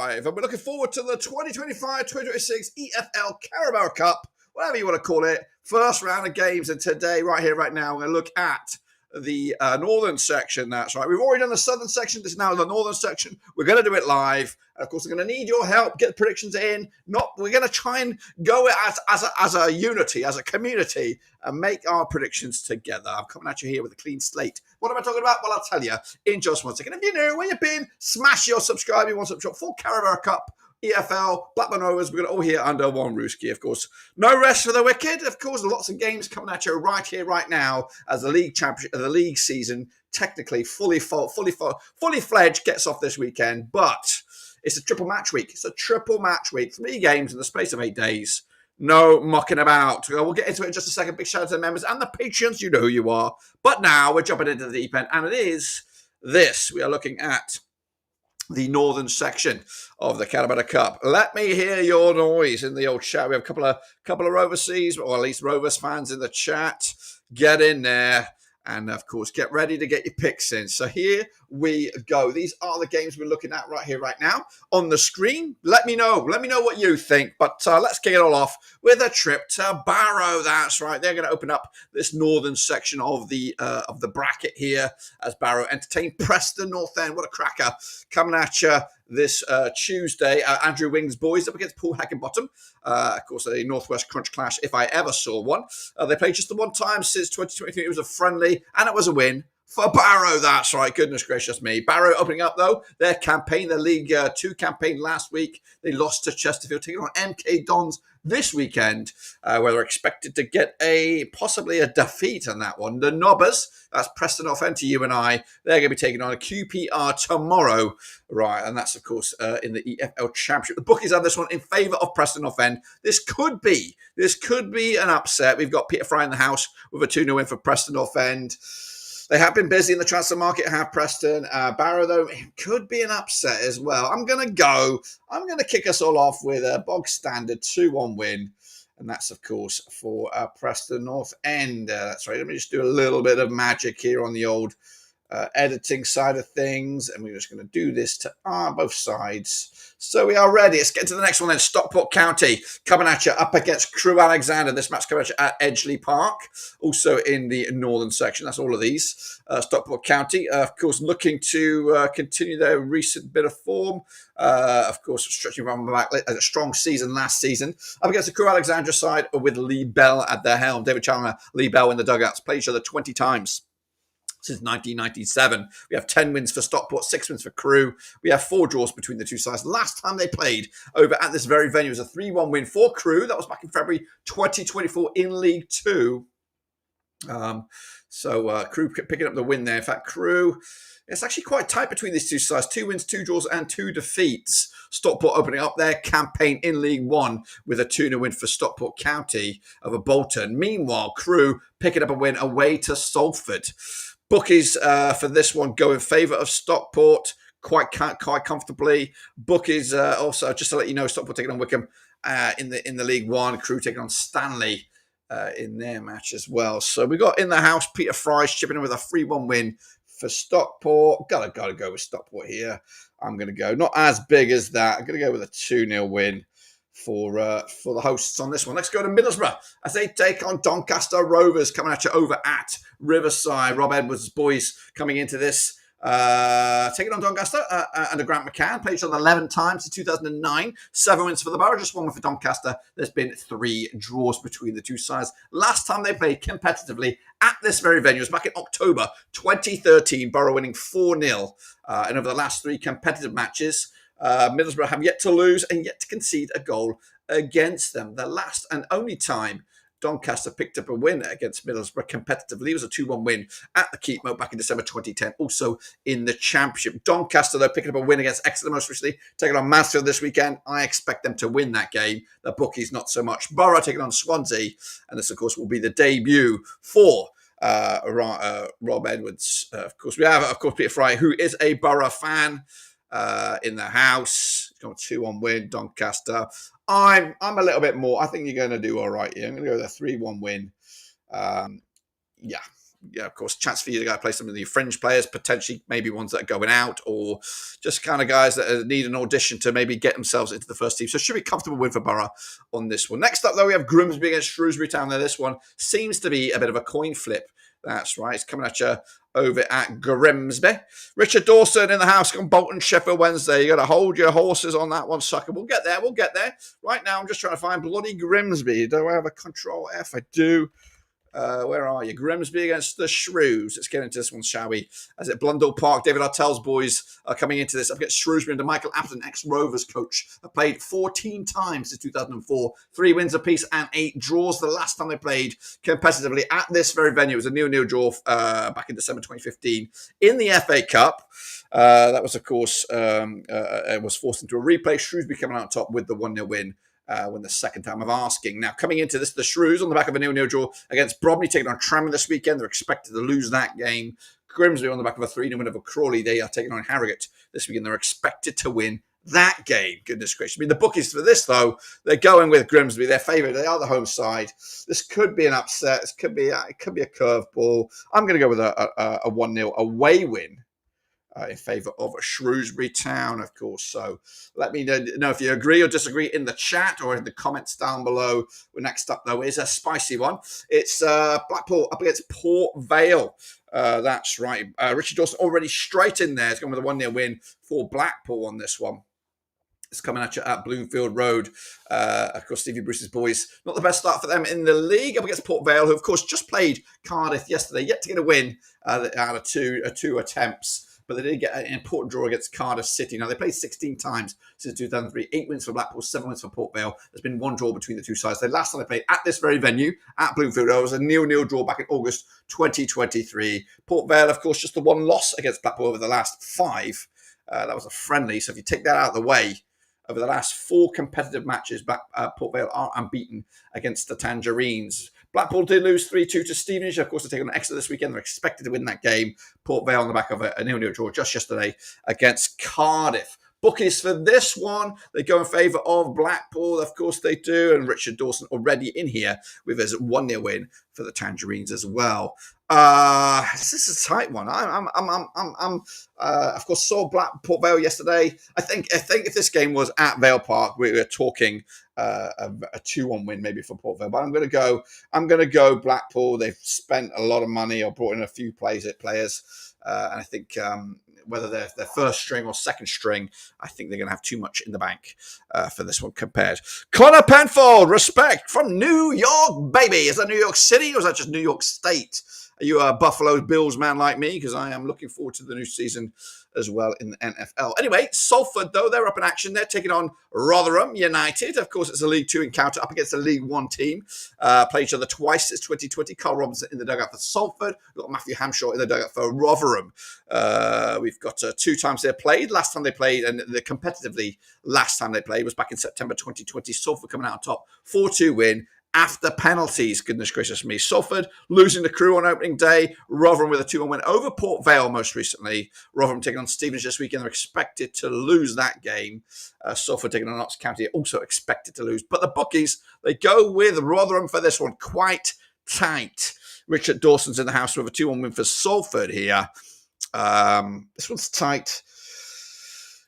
live, and we're looking forward to the 2025-2026 EFL Carabao Cup, whatever you want to call it. First round of games, and today, right here, right now, we're going to look at the northern section. That's right. We've already done the southern section. This is now the northern section. We're going to do it live. And of course, we're going to need your help. Get the predictions in. We're going to try and go as a unity, as a community, and make our predictions together. I'm coming at you here with a clean slate. What am I talking about? Well, I'll tell you in just 1 second. If you're new, where you've been, smash your subscribe. You want to shop for Carabao Cup, EFL, Blackburn Rovers. We're going to all here under one rooski, of course. No rest for the wicked. Of course, lots of games coming at you right here, right now, as the league championship, the league season, technically fully fledged, gets off this weekend. But it's a triple match week. It's a triple match week. 3 games in the space of 8 days. No mucking about. We'll get into it in just a second. Big shout out to the members and the patrons. You know who you are. But now we're jumping into the deep end, and it is this. We are looking at the northern section of the Carabao Cup. Let me hear your noise in the old chat. We have a couple of overseas, or at least Rovers fans in the chat. Get in there. And, of course, get ready to get your picks in. So here we go. These are the games we're looking at right here, right now on the screen. Let me know. Let me know what you think. But let's kick it all off with a trip to Barrow. That's right. They're going to open up this northern section of the bracket here as Barrow entertain Preston North End. What a cracker. Coming at you this Tuesday. Andrew Wing's boys up against Paul Heckingbottom. Of course, a Northwest Crunch clash, if I ever saw one. They played just the one time since 2023. It was a friendly, and it was a win for Barrow. That's right. Goodness gracious me. Barrow opening up, though, their campaign, their League 2 campaign last week. They lost to Chesterfield, taking on MK Dons this weekend, where they're expected to get possibly a defeat on that one. The Nobbers, that's Preston North End to you and I, they're going to be taking on a QPR tomorrow, right? And that's, of course, in the EFL Championship. The bookies have this one in favour of Preston North End. This could be an upset. We've got Peter Fry in the house with a 2-0 win for Preston North End. They have been busy in the transfer market, have Preston. Barrow, though, could be an upset as well. I'm going to kick us all off with a bog standard 2-1 win. And that's, of course, for Preston North End. That's right. Let me just do a little bit of magic here on the old editing side of things. And we're just going to do this to both sides. So we are ready. Let's get to the next one then. Stockport County coming at you up against Crewe Alexandra. This match coming at you at Edgeley Park. Also in the northern section. That's all of these. Stockport County, of course, looking to continue their recent bit of form. Of course, stretching around the back. A strong season last season. Up against the Crewe Alexandra side with Lee Bell at their helm. David Chalmers, Lee Bell in the dugouts. Played each other 20 times. Since 1997. We have 10 wins for Stockport, 6 wins for Crewe. We have 4 draws between the two sides. Last time they played over at this very venue was a 3-1 win for Crewe. That was back in February 2024 in League 2. Crewe picking up the win there. In fact, Crewe, it's actually quite tight between these two sides. 2 wins, 2 draws, and 2 defeats. Stockport opening up their campaign in League 1 with a 2-0 win for Stockport County over Bolton. Meanwhile, Crewe picking up a win away to Salford. Bookies for this one go in favour of Stockport quite comfortably. Bookies also, just to let you know, Stockport taking on Wickham in the League 1. Crewe taking on Stanley in their match as well. So we got in the house Peter Fry chipping in with a 3-1 win for Stockport. Gotta go with Stockport here. I'm going to go not as big as that. I'm going to go with a 2-0 win for the hosts on this one. Let's go to Middlesbrough as they take on Doncaster Rovers coming at you over at Riverside. Rob Edwards' boys coming into this, taking on Doncaster under Grant McCann. Played each other 11 times in 2009. 7 wins for the Barrow, just 1 win for Doncaster. There's been 3 draws between the two sides. Last time they played competitively at this very venue was back in October 2013. Barrow winning 4-0. And over the last 3 competitive matches, Middlesbrough have yet to lose and yet to concede a goal against them. The last and only time Doncaster picked up a win against Middlesbrough competitively was a 2-1 win at the Keep Moat back in December 2010, also in the Championship. Doncaster, though, picking up a win against Exeter most recently, taking on Mansfield this weekend. I expect them to win that game. The bookies, not so much. Borough taking on Swansea, and this, of course, will be the debut for Rob Edwards. Of course, we have, Peter Fry, who is a Borough fan. In the house. It's got a 2-1 win, Doncaster. I'm a little bit more. I think you're going to do all right here. I'm going to go with a 3-1 win. of course, chance for you to go play some of the fringe players, potentially maybe ones that are going out, or just kind of guys that need an audition to maybe get themselves into the first team. So it should be a comfortable win for Barrow on this one. Next up, though, we have Grimsby against Shrewsbury Town. Now, this one seems to be a bit of a coin flip. That's right. It's coming at you over at Grimsby. Richard Dawson in the house on Bolton, Sheffield Wednesday. You got to hold your horses on that one, sucker. We'll get there. We'll get there. Right now, I'm just trying to find bloody Grimsby. Do I have a Control F? I do. Where are you? Grimsby against the Shrews. Let's get into this one, shall we? As at Blundell Park, David Artell's boys are coming into this. I've got Shrewsbury under Michael Apton, ex-Rovers coach. Have played 14 times since 2004. 3 wins apiece and 8 draws the last time they played competitively at this very venue. It was a 0-0 draw back in December 2015 in the FA Cup. That was, of course, it was forced into a replay. Shrewsbury coming out on top with the 1-0 win. When the second time of asking. Now, coming into this, the Shrews on the back of a 0-0 draw against Bromley, taking on Tranmere this weekend. They're expected to lose that game. Grimsby on the back of a 3-0 win over Crawley. They are taking on Harrogate this weekend. They're expected to win that game. Goodness gracious. I mean, the bookies for this, though, they're going with Grimsby. They're favourite. They are the home side. This could be an upset. It could be a curveball. I'm going to go with a 1-0 away win. In favour of Shrewsbury Town, of course. So let me know if you agree or disagree in the chat or in the comments down below. Next up, though, is a spicy one. It's Blackpool up against Port Vale. That's right. Richard Dawson already straight in there. He's going with a 1-0 win for Blackpool on this one. It's coming at you at Bloomfield Road. Of course, Stevie Bruce's boys. Not the best start for them in the league up against Port Vale, who, of course, just played Cardiff yesterday. Yet to get a win out of two attempts. But they did get an important draw against Cardiff City. Now, they played 16 times since 2003. 8 wins for Blackpool, 7 wins for Port Vale. There's been 1 draw between the two sides. The last time they played at this very venue, at Bloomfield Road, was a 0-0 draw back in August 2023. Port Vale, of course, just the 1 loss against Blackpool over the last 5. That was a friendly. So if you take that out of the way, over the last 4 competitive matches, Port Vale are unbeaten against the Tangerines. Blackpool did lose 3-2 to Stevenage. Of course, they're taking on Exeter this weekend. They're expected to win that game. Port Vale on the back of a 0-0 draw just yesterday against Cardiff. Bookies for this one, they go in favour of Blackpool. Of course they do. And Richard Dawson already in here with his 1-0 win for the Tangerines as well. This is a tight one. I'm of course saw Port Vale yesterday. I think if this game was at Vale Park, we were talking a 2-1 win maybe for Port Vale. But I'm gonna go Blackpool. They've spent a lot of money or brought in a few players, and I think whether they're their first string or second string, I think they're going to have too much in the bank for this one compared. Connor Penfold, respect from New York, baby. Is that New York City or is that just New York State? Are you a Buffalo Bills man like me? Because I am looking forward to the new season as well in the NFL. Anyway, Salford, though, they're up in action. They're taking on Rotherham United. Of course, it's a League Two encounter up against a League One team. Played each other twice since 2020. Carl Robinson in the dugout for Salford. We've got Matthew Hamshaw in the dugout for Rotherham. We've got 2 times they played. Last time they played, and the competitively last time they played was back in September 2020. Salford coming out on top. 4-2 win. After penalties, goodness gracious me. Salford losing to Crewe on opening day. Rotherham with a 2-1 win over Port Vale most recently. Rotherham taking on Stevenage this weekend. They're expected to lose that game. Salford taking on Notts County, also expected to lose. But the bookies, they go with Rotherham for this one. Quite tight. Richard Dawson's in the house with a 2-1 win for Salford here. This one's tight.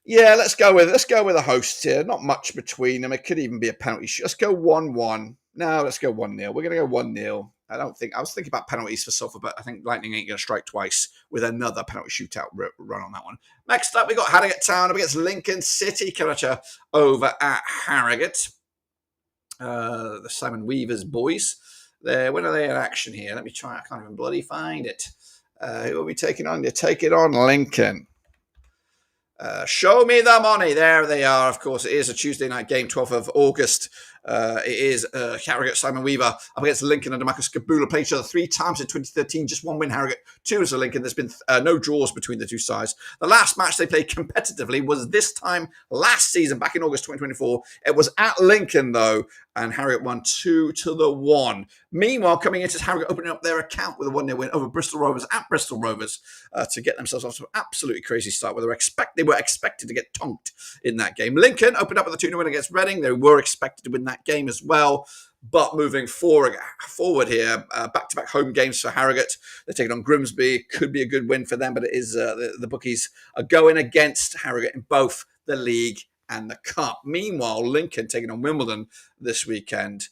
Yeah, let's go with a host here. Not much between them. It could even be a penalty. Let's go 1-1. No, let's go 1-0. We're going to go 1-0. I was thinking about penalties for Salford, but I think Lightning ain't going to strike twice with another penalty shootout run on that one. Next up, we got Harrogate Town up against Lincoln City. Coming at you over at Harrogate. The Simon Weaver's boys. When are they in action here? Let me try. I can't even bloody find it. Who are we taking on? You're taking on Lincoln. Show me the money. There they are. Of course, it is a Tuesday night game, 12th of August. It is Harrogate, Simon Weaver up against Lincoln under Marcus Kabula. Played each other 3 times in 2013. Just 1 win, Harrogate, 2 as a Lincoln. There's been no draws between the two sides. The last match they played competitively was this time last season, back in August 2024. It was at Lincoln, though, and Harrogate won 2-1. Meanwhile, coming into Harrogate opening up their account with a 1-0 win over Bristol Rovers at Bristol Rovers to get themselves off to an absolutely crazy start where they were expected to get tonked in that game. Lincoln opened up with a 2-0 win against Reading. They were expected to win that game as well. But moving forward here, back-to-back home games for Harrogate. They're taking on Grimsby. Could be a good win for them, but it is the bookies are going against Harrogate in both the league and the cup. Meanwhile, Lincoln taking on Wimbledon this weekend.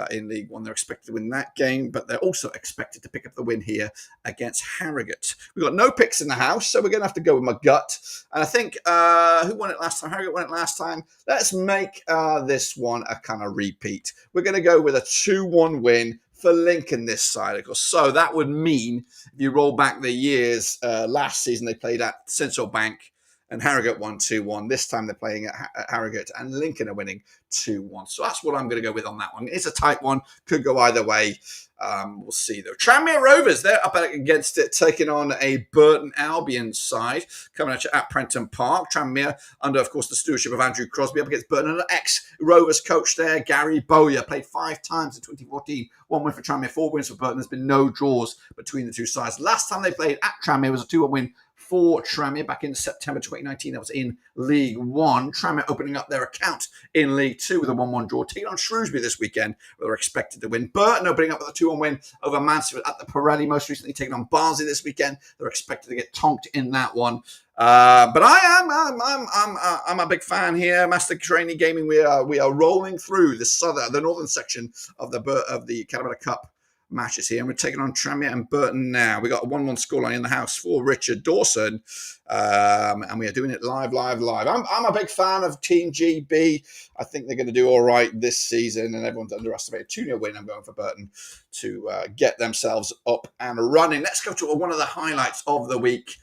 In League One, they're expected to win that game, but they're also expected to pick up the win here against Harrogate. We've got no picks in the house, so we're going to have to go with my gut. And I think, who won it last time? Harrogate won it last time. Let's make this one a kind of repeat. We're going to go with a 2-1 win for Lincoln this side, of course. So that would mean, if you roll back the years, last season they played at Central Bank, and Harrogate won 2-1. This time they're playing at Harrogate, and Lincoln are winning 2-1. So that's what I'm going to go with on that one. It's a tight one. Could go either way. We'll see, though. Tranmere Rovers, they're up against it, taking on a Burton Albion side, coming at you at Prenton Park. Tranmere, under, of course, the stewardship of Andrew Crosby, up against Burton. And an ex-Rovers coach there, Gary Bowyer, played 5 times in 2014. 1 win for Tranmere, 4 wins for Burton. There's been no draws between the two sides. Last time they played at Tranmere was a 2-1 win for Tranmere back in September 2019. That was in League One. Tranmere opening up their account in League Two with a 1-1 draw, taking on Shrewsbury this weekend, where they're expected to win. Burton opening up with a 2-1 win over Mansfield at the Pirelli, most recently taking on Barnsley this weekend. They're expected to get tonked in that one. But I'm a big fan here. Master Training Gaming. We are rolling through the northern section of the Carabao Cup matches here, and we're taking on Tranmere and Burton now. We got a 1-1 scoreline in the house for Richard Dawson, and we are doing it live. I'm a big fan of Team GB. I think they're going to do all right this season, and everyone's underestimated. 2-0 win. I'm going for Burton to get themselves up and running. Let's go to one of the highlights of the week.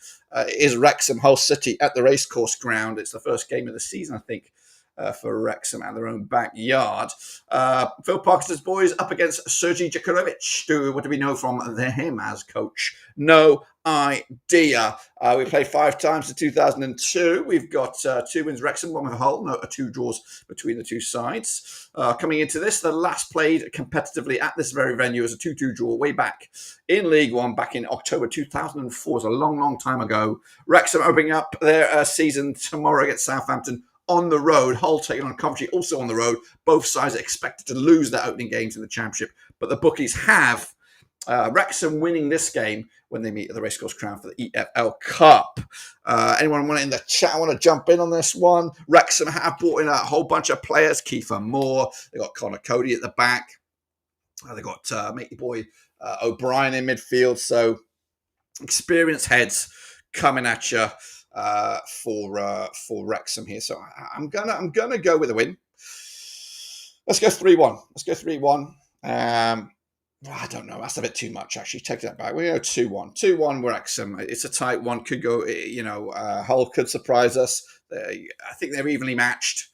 Is Wrexham Hull City at the Racecourse Ground. It's the first game of the season, I think, for Wrexham at their own backyard. Phil Parkinson's boys up against Sergei Jakorovic. What do we know from him as coach? No idea. We played 5 times in 2002. We've got 2 wins Wrexham, 1 with Hull, 2 draws between the two sides. Coming into this, the last played competitively at this very venue as a 2-2 draw way back in League One back in October 2004. It's a long time ago. Wrexham opening up their season tomorrow against Southampton on the road. Hull taking on Coventry, also on the road. Both sides are expected to lose their opening games in the Championship, but the bookies have Wrexham winning this game when they meet at the Racecourse Ground for the EFL Cup. Anyone want in the chat? I want to jump in on this one. Wrexham have brought in a whole bunch of players. Kiefer Moore. They got Connor Cody at the back. They got matey boy O'Brien in midfield. So experienced heads coming at you for Wrexham here. So I'm gonna go with a win. Let's go 3-1. Let's go 3-1. I don't know. That's a bit too much, actually. Take that back. We go 2-1. 2-1 Wrexham. It's a tight one. Could go, Hull could surprise us. I think they're evenly matched.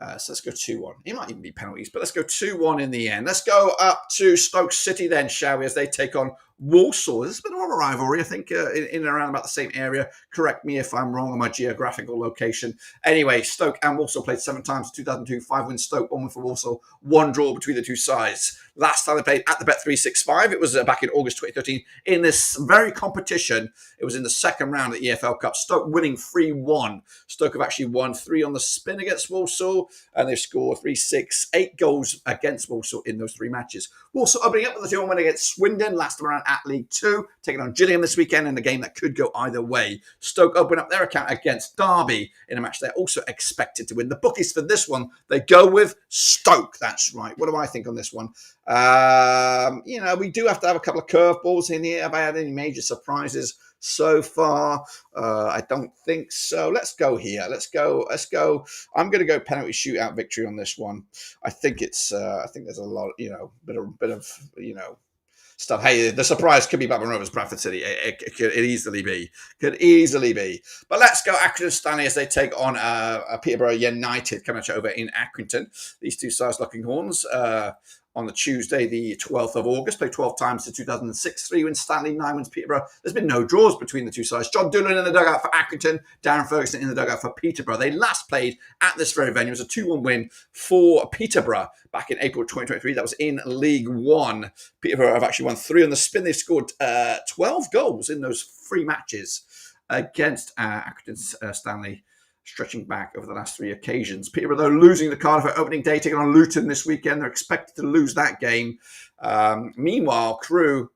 So let's go 2-1. It might even be penalties, but let's go 2-1 in the end. Let's go up to Stoke City then, shall we, as they take on Walsall. This has been a lot of rivalry, I think, in and around about the same area. Correct me if I'm wrong on my geographical location. Anyway, Stoke and Walsall played 7 times in 2002. 5 wins Stoke, 1 win for Walsall, 1 draw between the two sides. Last time they played at the Bet365, it was back in August 2013. In this very competition, it was in the second round of the EFL Cup. Stoke winning 3-1. Stoke have actually won 3 on the spin against Walsall, and they've scored 8 goals against Walsall in those 3 matches. Walsall opening up with a 2-1 win against Swindon last round at League 2, taking on Gillingham this weekend in a game that could go either way. Stoke open up their account against Derby in a match they're also expected to win. The bookies for this one, they go with Stoke. That's right. What do I think on this one? We do have to have a couple of curveballs in here. Have I had any major surprises so far? I don't think so. Let's go here. Let's go. I'm going to go penalty shootout victory on this one. I think it's. I think there's a lot. Bit of stuff. Hey, the surprise could be Blackburn Rovers, Bradford City. It could easily be. But let's go Accrington Stanley as they take on Peterborough United coming over in Accrington. These two sides locking horns on the Tuesday, the 12th of August. Played 12 times to 2006. 3 wins Stanley, 9 wins Peterborough. There's been no draws between the two sides. John Doolan in the dugout for Accrington. Darren Ferguson in the dugout for Peterborough. They last played at this very venue. It was a 2-1 win for Peterborough back in April 2023. That was in League One. Peterborough have actually won 3 on the spin. They've scored 12 goals in those 3 matches against Accrington Stanley. stretching back over the last 3 occasions. Peterborough, though, losing the Cardiff at opening day, taking on Luton this weekend. They're expected to lose that game. Meanwhile, Crewe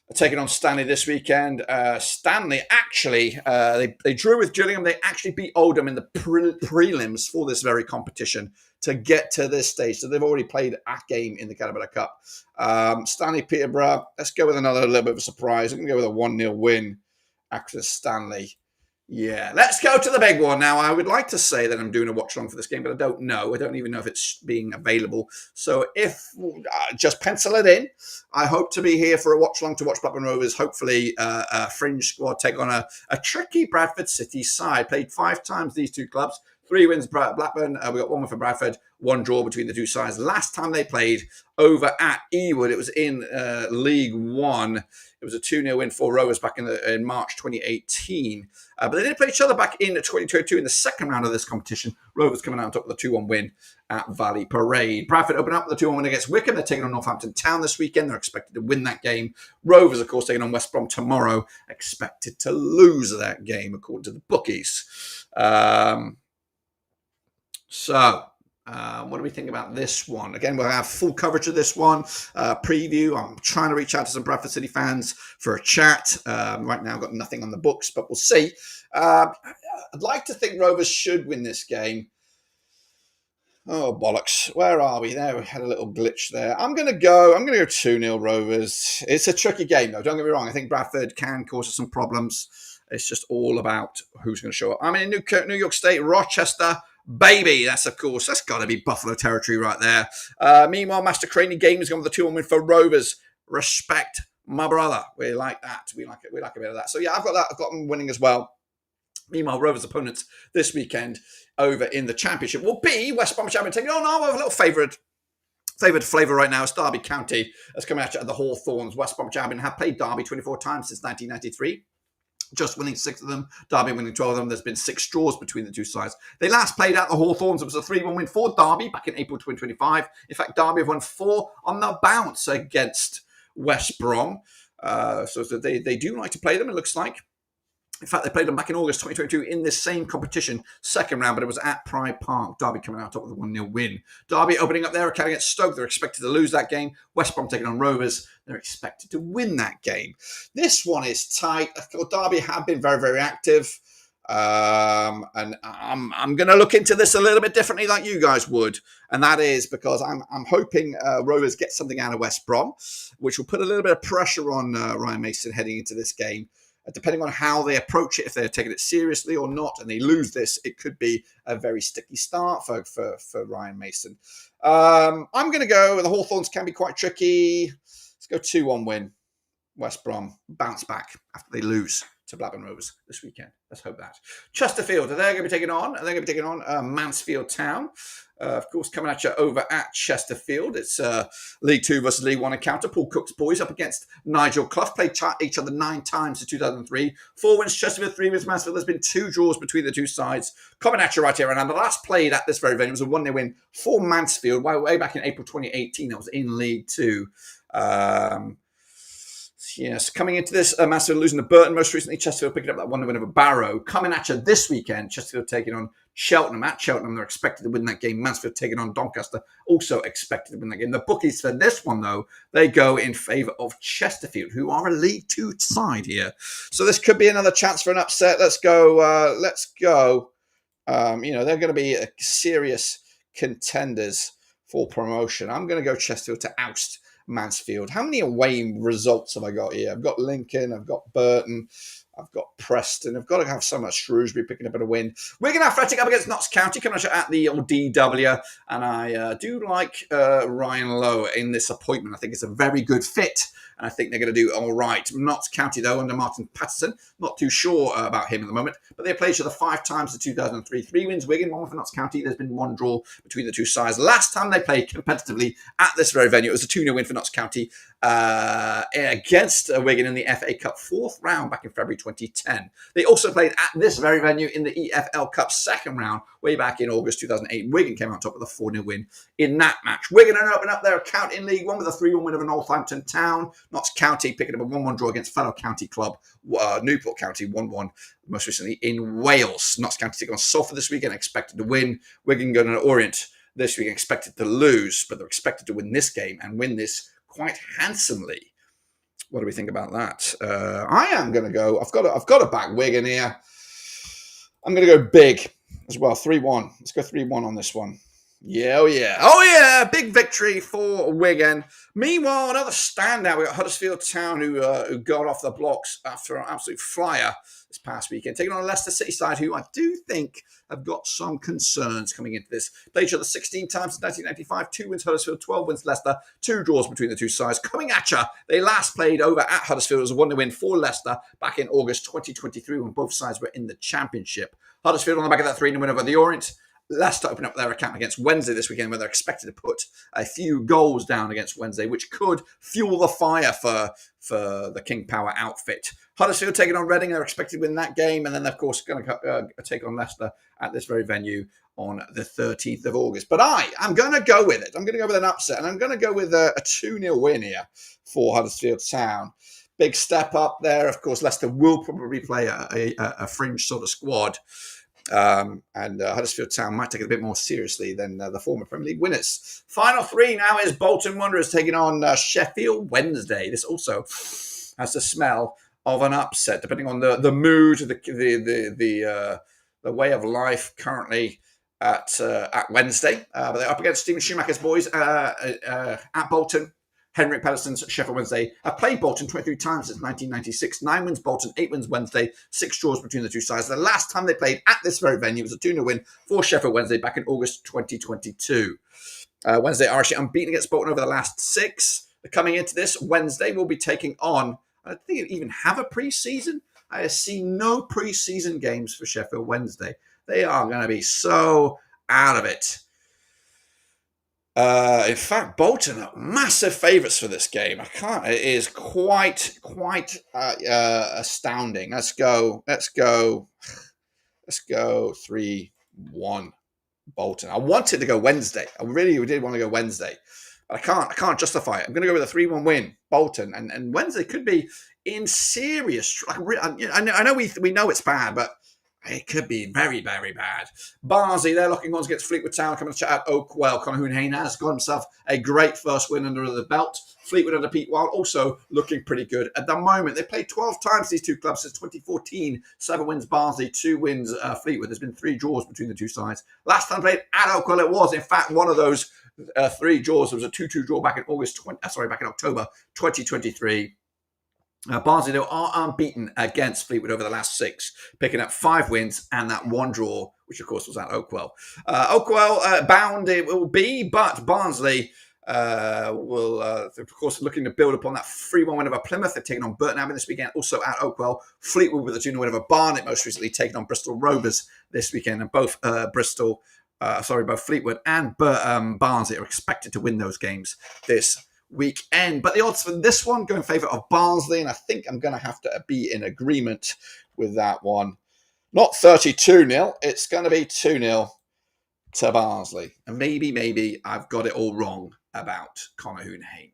are taking on Stanley this weekend. Stanley actually, they drew with Gillingham. They actually beat Oldham in the prelims for this very competition to get to this stage. So they've already played a game in the Carabao Cup. Stanley, Peterborough, let's go with another little bit of a surprise. I'm going to go with a 1-0 win after Stanley. Yeah, let's go to the big one now. I would like to say that I'm doing a watch along for this game, but I don't know. I don't even know if it's being available. So if just pencil it in. I hope to be here for a watch along to watch Blackburn Rovers. Hopefully, a fringe squad take on a tricky Bradford City side. Played 5 times these two clubs. 3 wins Blackburn. We got 1 win for Bradford. 1 draw between the two sides. Last time they played over at Ewood, it was in League One. It was a 2-0 win for Rovers back in March 2018. But they did play each other back in 2022 in the second round of this competition. Rovers coming out on top with a 2-1 win at Vale Parade. Bradford open up with a 2-1 win against Wigan. They're taking on Northampton Town this weekend. They're expected to win that game. Rovers, of course, taking on West Brom tomorrow. Expected to lose that game, according to the bookies. What do we think about this one? Again, we'll have full coverage of this one. Preview. I'm trying to reach out to some Bradford City fans for a chat. Right now, I've got nothing on the books, but we'll see. I'd like to think Rovers should win this game. Oh, bollocks. Where are we? There, we had a little glitch there. I'm going to go 2-0 Rovers. It's a tricky game, though. Don't get me wrong. I think Bradford can cause us some problems. It's just all about who's going to show up. I'm in New York State, Rochester. Baby, that's got to be Buffalo territory right there. Meanwhile, Master Craney game is going with a 2-1 win for Rovers. Respect my brother. We like that. We like it. We like a bit of that. So yeah, I've got that. I've got them winning as well. Meanwhile, Rovers' opponents this weekend over in the Championship will be West Bromwich Albion taking on a little favoured flavour right now. It's Derby County that's coming out at the Hawthorns. West Bromwich Albion have played Derby 24 times since 1993. Just winning 6 of them. Derby winning 12 of them. There's been 6 draws between the two sides. They last played at the Hawthorns. It was a 3-1 win for Derby back in April 2025. In fact, Derby have won 4 on the bounce against West Brom. So they do like to play them, it looks like. In fact, they played them back in August 2022 in this same competition, second round, but it was at Pride Park. Derby coming out top with a 1-0 win. Derby opening up their account against Stoke. They're expected to lose that game. West Brom taking on Rovers. They're expected to win that game. This one is tight. I thought Derby have been very, very active. And I'm going to look into this a little bit differently like you guys would. And that is because I'm hoping Rovers get something out of West Brom, which will put a little bit of pressure on Ryan Mason heading into this game. Depending on how they approach it, if they're taking it seriously or not, and they lose this, it could be a very sticky start for Ryan Mason. I'm going to go, the Hawthorns can be quite tricky. Let's go 2-1 win. West Brom bounce back after they lose to Blackburn Rovers this weekend. Let's hope that. Chesterfield, they're going to be taking on Mansfield Town. Of course, coming at you over at Chesterfield. It's League 2 versus League 1 encounter. Paul Cook's boys up against Nigel Clough. Played each other 9 times in 2003. 4 wins Chesterfield, 3 wins Mansfield. There's been 2 draws between the two sides. Coming at you right here. And the last played at this very venue was a 1-0 win for Mansfield way back in April 2018. That was in League 2. Yes, coming into this, Mansfield losing to Burton most recently. Chesterfield picking up that 1-0 win over Barrow. Coming at you this weekend, Chesterfield taking on Cheltenham. At Cheltenham, they're expected to win that game. Mansfield taking on Doncaster, also expected to win that game. The bookies for this one, though, they go in favour of Chesterfield, who are a League 2 side here. So this could be another chance for an upset. Let's go. They're going to be serious contenders for promotion. I'm going to go Chesterfield to oust Mansfield. How many away results have I got here? I've got Lincoln, I've got Burton, I've got Preston. I've got to have some at Shrewsbury picking up a win. Wigan Athletic up against Notts County, coming at the old DW. And I do like Ryan Lowe in this appointment. I think it's a very good fit. And I think they're going to do all right. Notts County, though, under Martin Patterson. Not too sure about him at the moment. But they played each other 5 times in 2003. 3 wins Wigan, 1 for Notts County. There's been 1 draw between the two sides. Last time they played competitively at this very venue, it was a 2-0 win for Notts County against Wigan in the FA Cup 4th round back in February 2010. They also played at this very venue in the EFL Cup 2nd round way back in August 2008. Wigan came out top with a 4-0 win in that match. Wigan are open up their account in League One with a 3-1 win over Northampton Town. Notts County picking up a 1-1 draw against fellow county club Newport County, 1-1 most recently in Wales. Notts County take on Salford this weekend, expected to win. Wigan going to Orient this week, expected to lose, but they're expected to win this game and win this quite handsomely. What do we think about that? I am going to go. I've got to back Wigan here. I'm going to go big as well. 3-1. Let's go 3-1 on this one. Yeah, oh yeah. Big victory for Wigan. Meanwhile, another standout. We got Huddersfield Town who got off the blocks after an absolute flyer this past weekend, taking on a Leicester City side who I do think have got some concerns coming into this. Played each other 16 times in 1995, 2 wins Huddersfield, 12 wins Leicester, 2 draws between the two sides. Coming at you, they last played over at Huddersfield as a 1-0 win for Leicester back in August 2023 when both sides were in the Championship. Huddersfield on the back of that 3-0 win over the Orient. Leicester open up their account against Wednesday this weekend, where they're expected to put a few goals down against Wednesday, which could fuel the fire for the King Power outfit. Huddersfield taking on Reading, they're expected to win that game, and then they're, of course, going to take on Leicester at this very venue on the 13th of August. But I'm going to go with it. I'm going to go with an upset, and I'm going to go with a 2-0 win here for Huddersfield Town. Big step up there. Of course, Leicester will probably play a fringe sort of squad. And Huddersfield Town might take it a bit more seriously than the former Premier League winners. Final 3 now is Bolton Wanderers taking on Sheffield Wednesday. This also has the smell of an upset, depending on the mood, the way of life currently at Wednesday. But they're up against Stephen Schumacher's boys at Bolton. Henrik Pedersen's Sheffield Wednesday have played Bolton 23 times since 1996. 9 wins Bolton, 8 wins Wednesday, 6 draws between the two sides. The last time they played at this very venue was a 2-0 win for Sheffield Wednesday back in August 2022. Wednesday are actually unbeaten against Bolton over the last 6. Coming into this, Wednesday will be taking on, I don't think it even have a pre-season. I see no pre-season games for Sheffield Wednesday. They are going to be so out of it. In fact, Bolton are massive favourites for this game. It is quite astounding. Let's go 3-1 Bolton. I wanted to go Wednesday. I really did want to go Wednesday, but I can't justify it. I'm going to go with a 3-1 win, Bolton, and Wednesday could be in serious. I know we know it's bad, but it could be very, very bad. Barnsley, they're locking horns against Fleetwood Town, coming to chat out Oakwell. Conor Hoonhane has got himself a great first win under the belt. Fleetwood under Pete Wild also looking pretty good at the moment. They played 12 times, these two clubs, since 2014. 7 wins Barnsley, 2 wins Fleetwood. There's been 3 draws between the two sides. Last time played at Oakwell, it was, in fact, one of those 3 draws. There was a 2-2 draw back in back in October 2023. Barnsley are unbeaten against Fleetwood over the last 6, picking up 5 wins and that 1 draw, which of course was at Oakwell. Oakwell bound it will be, but Barnsley will, of course, looking to build upon that 3-1 win over Plymouth. They're taking on Burton Albion this weekend, also at Oakwell. Fleetwood with a 2-0 win over Barnet, most recently taking on Bristol Rovers this weekend, and both both Fleetwood and Barnsley are expected to win those games this weekend. But the odds for this one go in favour of Barnsley, and I think I'm going to have to be in agreement with that one. Not 32-0, it's going to be 2-0 to Barnsley. And maybe I've got it all wrong about Conor Hoonhane.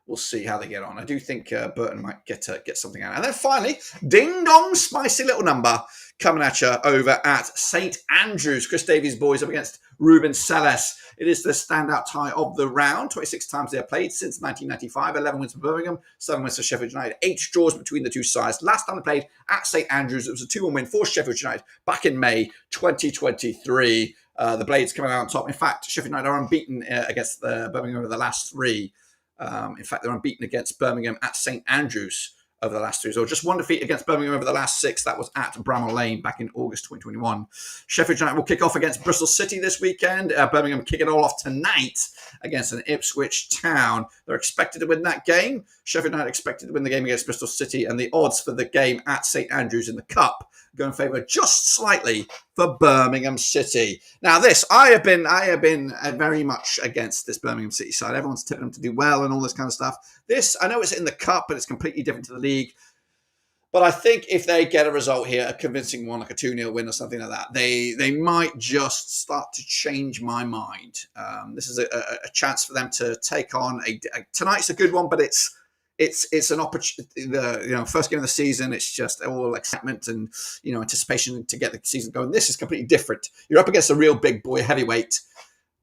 We'll see how they get on. I do think Burton might get something out. And then finally, ding-dong, spicy little number coming at you over at St Andrews. Chris Davies' boys up against Ruben Selles. It is the standout tie of the round. 26 times they have played since 1995. 11 wins for Birmingham, 7 wins for Sheffield United, 8 draws between the two sides. Last time they played at St Andrews, it was a 2-1 win for Sheffield United back in May 2023. The Blades coming out on top. In fact, Sheffield United are unbeaten against Birmingham over the last 3. In fact, they're unbeaten against Birmingham at St Andrews over the last 3. So just 1 defeat against Birmingham over the last 6. That was at Bramall Lane back in August 2021. Sheffield United will kick off against Bristol City this weekend. Birmingham kick it all off tonight against an Ipswich Town. They're expected to win that game. Sheffield United expected to win the game against Bristol City, and the odds for the game at St Andrews in the Cup go in favour just slightly for Birmingham City. Now this, I have been very much against this Birmingham City side. Everyone's tipping them to do well and all this kind of stuff. This, I know it's in the Cup, but it's completely different to the league. But I think if they get a result here, a convincing one, like a 2-0 win or something like that, they might just start to change my mind. This is a chance for them to take on tonight's a good one, but it's an opportunity. First game of the season, it's just all excitement and anticipation to get the season going. This is completely different. You're up against a real big boy heavyweight,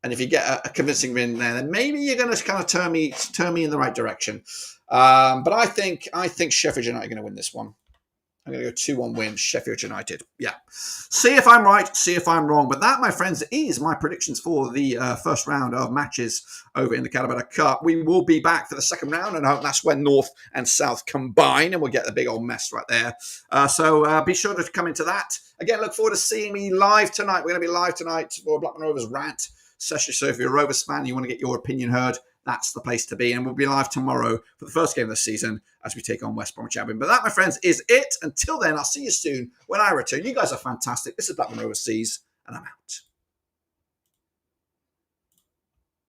and if you get a convincing win there, then maybe you're going to kind of turn me in the right direction. But I think Sheffield United are going to win this one. I'm going to go 2-1 win, Sheffield United. Yeah. See if I'm right, see if I'm wrong. But that, my friends, is my predictions for the first round of matches over in the Carabao Cup. We will be back for the second round, and I hope that's when North and South combine, and we'll get the big old mess right there. So be sure to come into that. Again, look forward to seeing me live tonight. We're going to be live tonight for a Blackburn Rovers rant session. So if you're a Rovers fan, you want to get your opinion heard, that's the place to be. And we'll be live tomorrow for the first game of the season as we take on West Bromwich Albion. But that, my friends, is it. Until then, I'll see you soon when I return. You guys are fantastic. This is Blackburn Rovers Seas, and I'm out.